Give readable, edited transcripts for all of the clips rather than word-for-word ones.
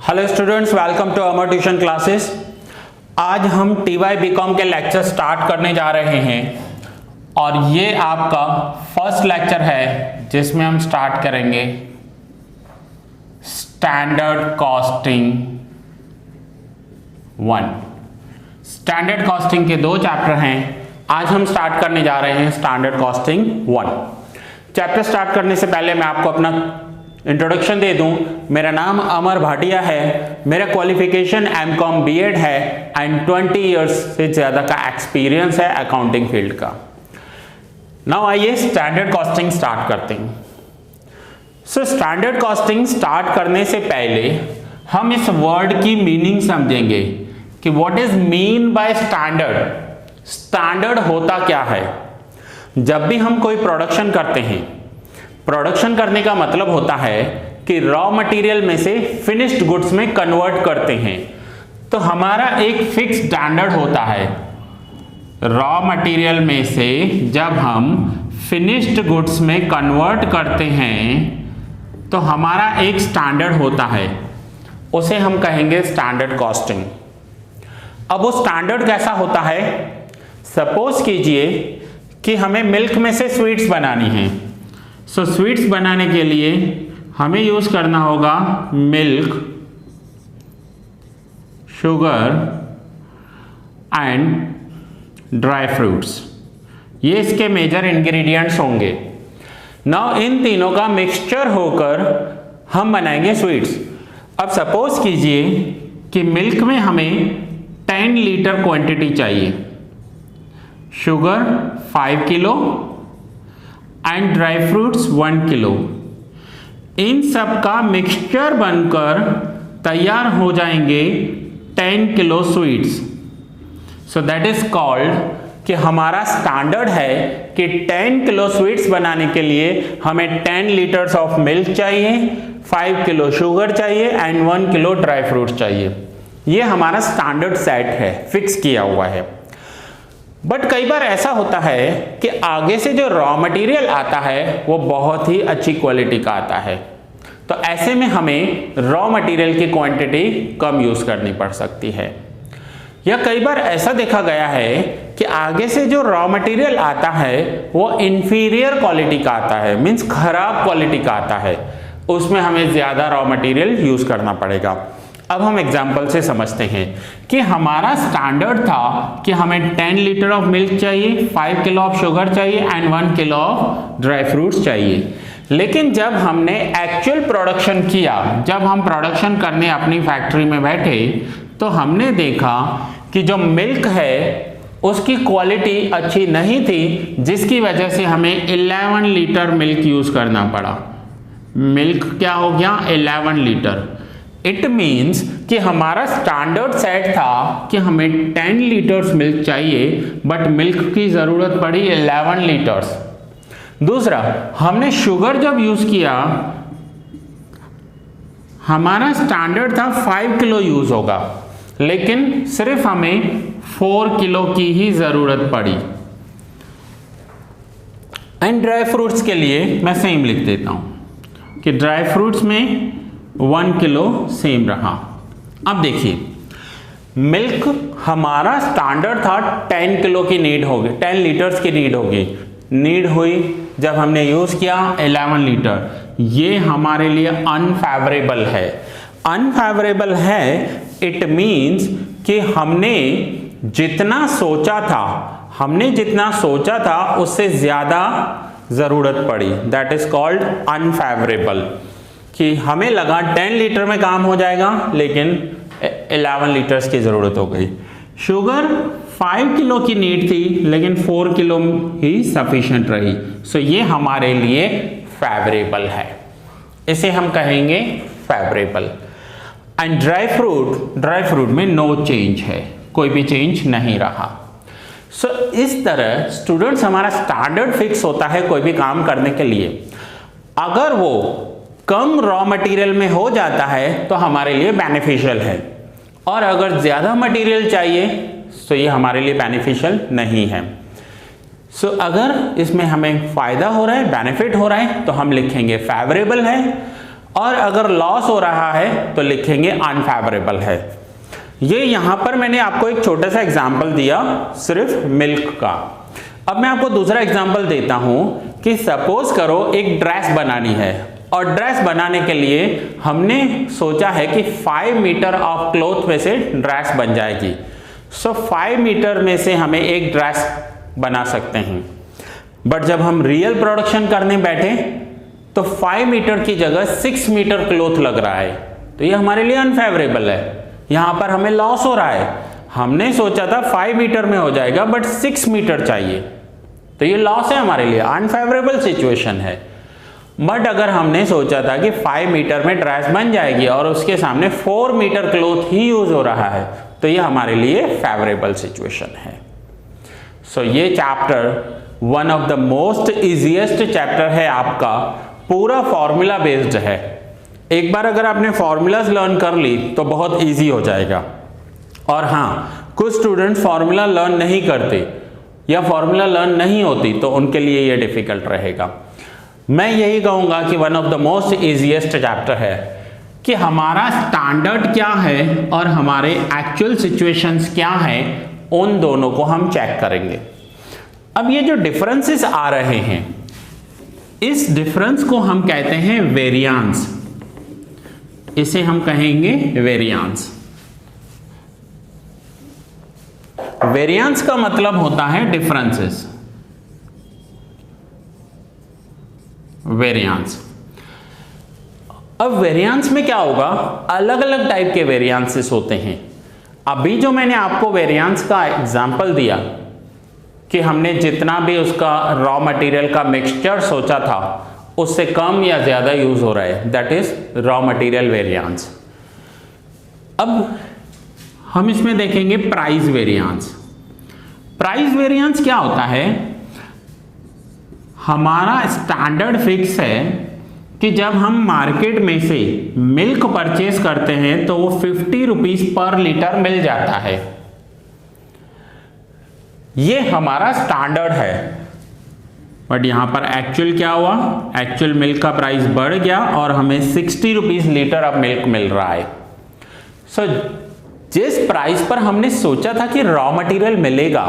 Hello students, welcome to Amar tuition classes. आज हम TY BCom के लेक्चर स्टार्ट करने जा रहे हैं और ये आपका फर्स्ट लेक्चर है जिसमें हम स्टार्ट करेंगे स्टैंडर्ड कॉस्टिंग 1। स्टैंडर्ड कॉस्टिंग के दो चैप्टर हैं। आज हम स्टार्ट करने जा रहे हैं स्टैंडर्ड कॉस्टिंग 1। चैप्टर स्टार्ट करने से पहले मैं आपको अपना इंट्रोडक्शन दे दूं। मेरा नाम अमर भाटिया है, मेरा क्वालिफिकेशन MCom B.Ed है एंड 20 इयर्स से ज़्यादा का एक्सपीरियंस है अकाउंटिंग फील्ड का। नाउ आइए स्टैंडर्ड कॉस्टिंग स्टार्ट करते हैं। स्टैंडर्ड कॉस्टिंग स्टार्ट करने से पहले हम इस वर्ड की मीनिंग समझेंगे कि what is mean by standard. Standard होता क्या है? जब भी हम कोई प्रोडक्शन करते हैं, प्रोडक्शन करने का मतलब होता है कि रॉ मटेरियल में से फिनिश्ड गुड्स में कन्वर्ट करते हैं, तो हमारा एक फिक्स स्टैंडर्ड होता है। रॉ मटेरियल में से जब हम फिनिश्ड गुड्स में कन्वर्ट करते हैं तो हमारा एक स्टैंडर्ड होता है, उसे हम कहेंगे स्टैंडर्ड कॉस्टिंग। अब वो स्टैंडर्ड कैसा होता है? सपोज कीजिए कि हमें मिल्क में से स्वीट्स बनानी है। स्वीट्स बनाने के लिए हमें यूज करना होगा milk, sugar and dry fruits. ये इसके मेजर इंग्रेडिएंट्स होंगे। नाउ इन तीनों का मिक्सचर होकर हम बनाएंगे स्वीट्स। अब सपोज कीजिए कि मिल्क में हमें 10 लीटर क्वांटिटी चाहिए, sugar 5 kilo and dry fruits 1 kilo. इन सब का मिक्सचर बनकर तैयार हो जाएंगे 10 kilo sweets. So that is called कि हमारा स्टैंडर्ड है कि 10 किलो स्वीट्स बनाने के लिए हमें 10 लीटर्स ऑफ मिल्क चाहिए, 5 किलो शुगर चाहिए एंड 1 किलो ड्राई फ्रूट्स चाहिए। ये हमारा स्टैंडर्ड सेट है, फिक्स किया हुआ है। बट कई बार ऐसा होता है कि आगे से जो रॉ मटेरियल आता है वो बहुत ही अच्छी क्वालिटी का आता है, तो ऐसे में हमें रॉ मटेरियल की क्वांटिटी कम यूज करनी पड़ सकती है। या कई बार ऐसा देखा गया है कि आगे से जो रॉ मटेरियल आता है वो इंफीरियर क्वालिटी का आता है, मीन्स खराब क्वालिटी का आता है, उसमें हमें ज्यादा रॉ मटेरियल यूज करना पड़ेगा। अब हम एग्जाम्पल से समझते हैं कि हमारा स्टैंडर्ड था कि हमें 10 लीटर ऑफ मिल्क चाहिए, 5 किलो ऑफ शुगर चाहिए and 1 kilo of dry fruits चाहिए। लेकिन जब हमने एक्चुअल प्रोडक्शन किया, जब हम प्रोडक्शन करने अपनी फैक्ट्री में बैठे, तो हमने देखा कि जो मिल्क है उसकी क्वालिटी अच्छी नहीं थी, जिसकी वजह से हमें 11 लीटर मिल्क यूज करना पड़ा। मिल्क क्या हो गया? 11 लीटर। इट मीन्स कि हमारा स्टैंडर्ड सेट था कि हमें 10 लीटर्स मिल्क चाहिए, बट मिल्क की जरूरत पड़ी 11 लीटर्स। दूसरा, हमने शुगर जब यूज किया, हमारा स्टैंडर्ड था 5 किलो यूज होगा, लेकिन सिर्फ हमें 4 किलो की ही जरूरत पड़ी। एंड ड्राई फ्रूट्स के लिए मैं सेम लिख देता हूं कि ड्राई फ्रूट्स में 1 किलो सेम रहा। अब देखिए, मिल्क हमारा स्टैंडर्ड था 10 किलो की नीड होगी, 10 लीटर्स की नीड होगी। नीड हुई जब हमने यूज किया 11 लीटर। ये हमारे लिए अनफेवरेबल है। अनफेवरेबल है, इट मीन्स कि हमने जितना सोचा था उससे ज्यादा जरूरत पड़ी। That is called unfavourable. कि हमें लगा 10 लीटर में काम हो जाएगा, लेकिन 11 लीटर्स की जरूरत हो गई। शुगर 5 किलो की नीड थी, लेकिन 4 किलो ही सफिशिएंट रही। सो ये हमारे लिए फेवरेबल है, इसे हम कहेंगे फेवरेबल। एंड ड्राई फ्रूट में नो चेंज है, कोई भी चेंज नहीं रहा। सो इस तरह स्टूडेंट्स, हमारा स्टैंडर्ड फिक्स होता है कोई भी काम करने के लिए। अगर वो कम रॉ मटेरियल में हो जाता है तो हमारे लिए बेनिफिशियल है, और अगर ज्यादा मटेरियल चाहिए तो ये हमारे लिए बेनिफिशियल नहीं है। अगर इसमें हमें फायदा हो रहा है, बेनिफिट हो रहा है, तो हम लिखेंगे फेवरेबल है। और अगर लॉस हो रहा है तो लिखेंगे अनफेवरेबल है। ये यहां पर मैंने आपको एक छोटा सा एग्जांपल दिया सिर्फ मिल्क का। अब मैं आपको दूसरा एग्जांपल देता हूं कि सपोज करो एक ड्रेस बनानी है और ड्रेस बनाने के लिए हमने सोचा है कि 5 मीटर ऑफ क्लॉथ में से ड्रेस बन जाएगी। सो 5 मीटर में से हमें एक ड्रेस बना सकते हैं, बट जब हम रियल प्रोडक्शन करने बैठे तो 5 मीटर की जगह 6 मीटर क्लॉथ लग रहा है, तो ये हमारे लिए अनफेवरेबल है। यहां पर हमें लॉस हो रहा है। हमने सोचा था 5 मीटर में हो जाएगा बट 6 मीटर चाहिए, तो ये लॉस है हमारे लिए, अनफेवरेबल सिचुएशन है। बट अगर हमने सोचा था कि 5 मीटर में ड्रेस बन जाएगी और उसके सामने 4 मीटर क्लॉथ ही यूज हो रहा है, तो ये हमारे लिए फेवरेबल सिचुएशन है। सो ये chapter one of the most easiest chapter है आपका, पूरा फॉर्मूला बेस्ड है। एक बार अगर आपने फॉर्मूलाज लर्न कर ली तो बहुत इजी हो जाएगा। और हाँ, कुछ स्टूडेंट्स फॉर्मूला लर्न नहीं करते या फॉर्मूला लर्न नहीं होती, तो उनके लिए ये डिफिकल्ट रहेगा। मैं यही कहूंगा कि one of the most easiest chapter है कि हमारा स्टैंडर्ड क्या है और हमारे एक्चुअल सिचुएशंस क्या है, उन दोनों को हम चेक करेंगे। अब ये जो डिफरेंसेस आ रहे हैं, इस डिफरेंस को हम कहते हैं वेरिएंस। इसे हम कहेंगे वेरिएंस। वेरिएंस का मतलब होता है डिफरेंसेस। वेरिएंस। अब वेरिएंस में क्या होगा, अलग अलग टाइप के वेरिएंसेस होते हैं। अभी जो मैंने आपको वेरिएंस का एग्जांपल दिया कि हमने जितना भी उसका रॉ मटेरियल का मिक्सचर सोचा था उससे कम या ज्यादा यूज हो रहा है, that is raw material variance. अब हम इसमें देखेंगे प्राइस वेरिएंस। प्राइस वेरिएंस क्या होता है, हमारा स्टैंडर्ड फिक्स है कि जब हम मार्केट में से मिल्क परचेज करते हैं तो वो 50 रुपीज पर लीटर मिल जाता है। ये हमारा स्टैंडर्ड है, बट यहां पर एक्चुअल क्या हुआ, एक्चुअल मिल्क का प्राइस बढ़ गया और हमें 60 रुपीज लीटर अब मिल्क मिल रहा है। सो जिस प्राइस पर हमने सोचा था कि रॉ मटेरियल मिलेगा,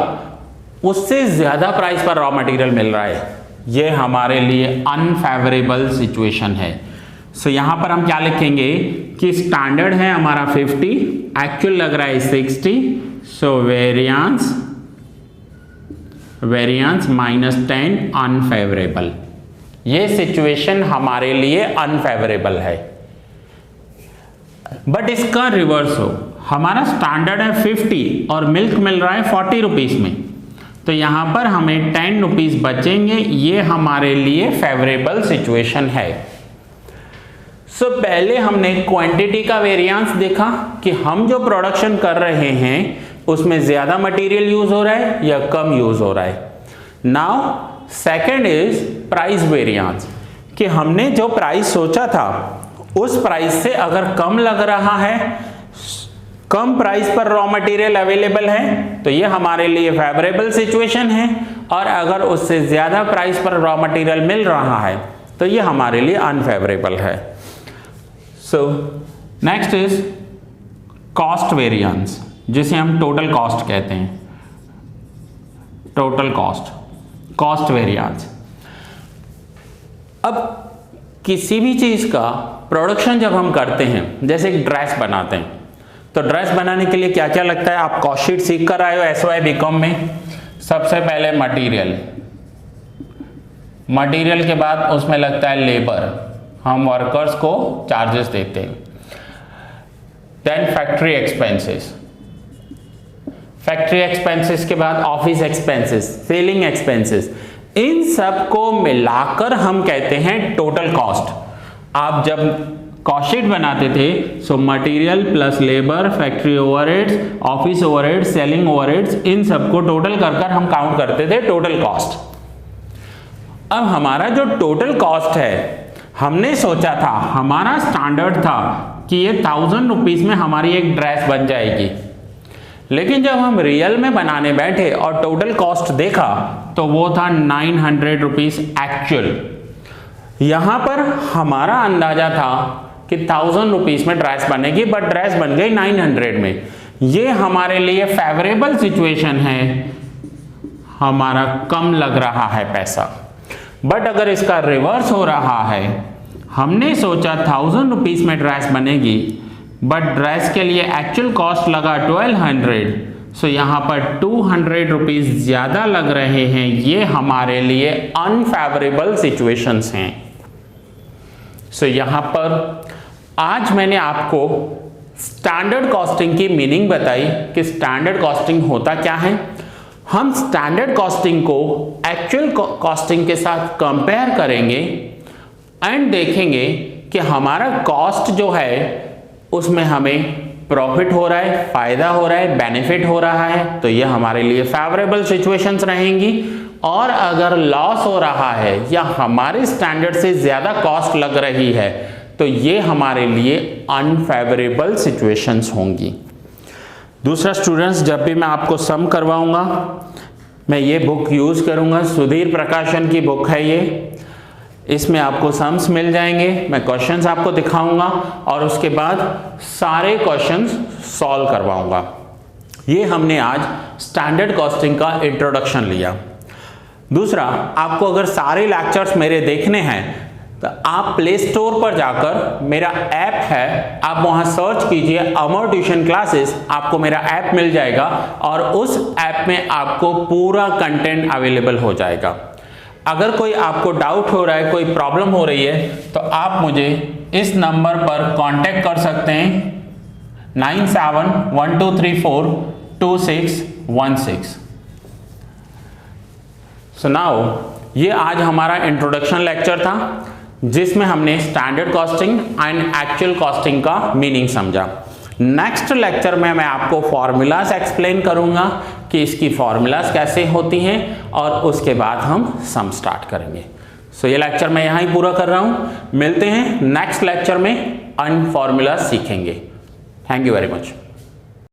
उससे ज्यादा प्राइस पर रॉ मटेरियल मिल रहा है, ये हमारे लिए अनफेवरेबल सिचुएशन है। सो यहां पर हम क्या लिखेंगे कि स्टैंडर्ड है हमारा 50, एक्चुअल लग रहा है 60, सो वेरिएंस -10 अनफेवरेबल। ये सिचुएशन हमारे लिए अनफेवरेबल है। बट इसका रिवर्स हो, हमारा स्टैंडर्ड है 50 और मिल्क मिल रहा है 40 रुपीज में, तो यहां पर हमें 10 रुपीज बचेंगे, ये हमारे लिए फेवरेबल सिचुएशन है। सो पहले हमने क्वांटिटी का वेरिएंस देखा कि हम जो प्रोडक्शन कर रहे हैं उसमें ज्यादा मटेरियल यूज हो रहा है या कम यूज हो रहा है। Now second is price variance, कि हमने जो प्राइस सोचा था उस प्राइस से अगर कम लग रहा है, कम प्राइस पर रॉ मटेरियल अवेलेबल है, तो ये हमारे लिए फेवरेबल सिचुएशन है। और अगर उससे ज्यादा प्राइस पर रॉ मटेरियल मिल रहा है तो ये हमारे लिए अनफेवरेबल है। So next is cost variance, जिसे हम टोटल कॉस्ट कहते हैं। Total cost variance. अब किसी भी चीज का प्रोडक्शन जब हम करते हैं, जैसे एक ड्रेस बनाते हैं, तो ड्रेस बनाने के लिए क्या क्या लगता है, आप कॉस्ट शीट सीख कर आए हो SY बीकॉम में। सबसे पहले मटेरियल के बाद उसमें लगता है लेबर, हम वर्कर्स को चार्जेस देते हैं। देन फैक्ट्री एक्सपेंसेस के बाद ऑफिस एक्सपेंसेस, सेलिंग एक्सपेंसेस, इन सब को मिलाकर हम कहते हैं टोटल कॉस्ट। आप जब कॉस्ट शीट बनाते थे, so material plus labour, factory overheads, office overheads, selling overheads, इन सबको टोटल कर हम काउंट करते थे टोटल कॉस्ट। अब हमारा जो टोटल कॉस्ट है, हमने सोचा था, हमारा स्टैंडर्ड था कि ये 1000 रुपीज में हमारी एक ड्रेस बन जाएगी। लेकिन जब हम रियल में बनाने बैठे और टोटल कॉस्ट देखा तो वो था 900 रुपीज एक्चुअल। यहां पर हमारा अंदाजा था कि 1000 रुपीज में ड्रेस बनेगी, बट ड्रेस बन गई 900 में। ये हमारे लिए फेवरेबल सिचुएशन है, हमारा कम लग रहा है पैसा। बट अगर इसका रिवर्स हो रहा है, हमने सोचा 1000 रुपीज में ड्रेस बनेगी, बट ड्रेस के लिए एक्चुअल कॉस्ट लगा 1200, सो यहाँ पर 200 रुपीज ज्यादा लग रहे हैं। ये हमारे लिए अनफेवरेबल सिचुएशंस हैं। सो यहाँ पर आज मैंने आपको स्टैंडर्ड कॉस्टिंग की मीनिंग बताई कि स्टैंडर्ड कॉस्टिंग होता क्या है। हम स्टैंडर्ड कॉस्टिंग को एक्चुअल कॉस्टिंग के साथ कंपेयर करेंगे एंड देखेंगे कि हमारा कॉस्ट जो है उसमें हमें प्रॉफिट हो रहा है, फायदा हो रहा है, बेनिफिट हो रहा है, तो ये हमारे लिए फेवरेबल सिचुएशंस रहेंगी। और अगर लॉस हो रहा है या हमारे स्टैंडर्ड से ज्यादा कॉस्ट लग रही है, तो ये हमारे लिए अनफेवरेबल सिचुएशंस होंगी। दूसरा स्टूडेंट्स, जब भी मैं आपको सम करवाऊंगा मैं ये बुक यूज करूंगा, सुधीर प्रकाशन की बुक है ये। इसमें आपको सम्स मिल जाएंगे, मैं क्वेश्चंस आपको दिखाऊंगा और उसके बाद सारे क्वेश्चंस सॉल्व करवाऊंगा। ये हमने आज स्टैंडर्ड कॉस्टिंग का इंट्रोडक्शन लिया। दूसरा, आपको अगर सारे लेक्चर्स मेरे देखने हैं तो आप प्ले स्टोर पर जाकर मेरा ऐप है, आप वहां सर्च कीजिए अमर ट्यूशन क्लासेस, आपको मेरा ऐप मिल जाएगा और उस ऐप में आपको पूरा कंटेंट अवेलेबल हो जाएगा। अगर कोई आपको डाउट हो रहा है, कोई प्रॉब्लम हो रही है, तो आप मुझे इस नंबर पर कांटेक्ट कर सकते हैं 9712342616। सो नाउ ये आज हमारा इंट्रोडक्शन लेक्चर था जिसमें हमने standard costing and actual costing का मीनिंग समझा। नेक्स्ट लेक्चर में मैं आपको फॉर्मूलाज एक्सप्लेन करूंगा कि इसकी फॉर्मूलाज कैसे होती हैं और उसके बाद हम सम स्टार्ट करेंगे। सो ये लेक्चर मैं यहां ही पूरा कर रहा हूं। मिलते हैं नेक्स्ट लेक्चर में, फॉर्मूलाज सीखेंगे। Thank you very much.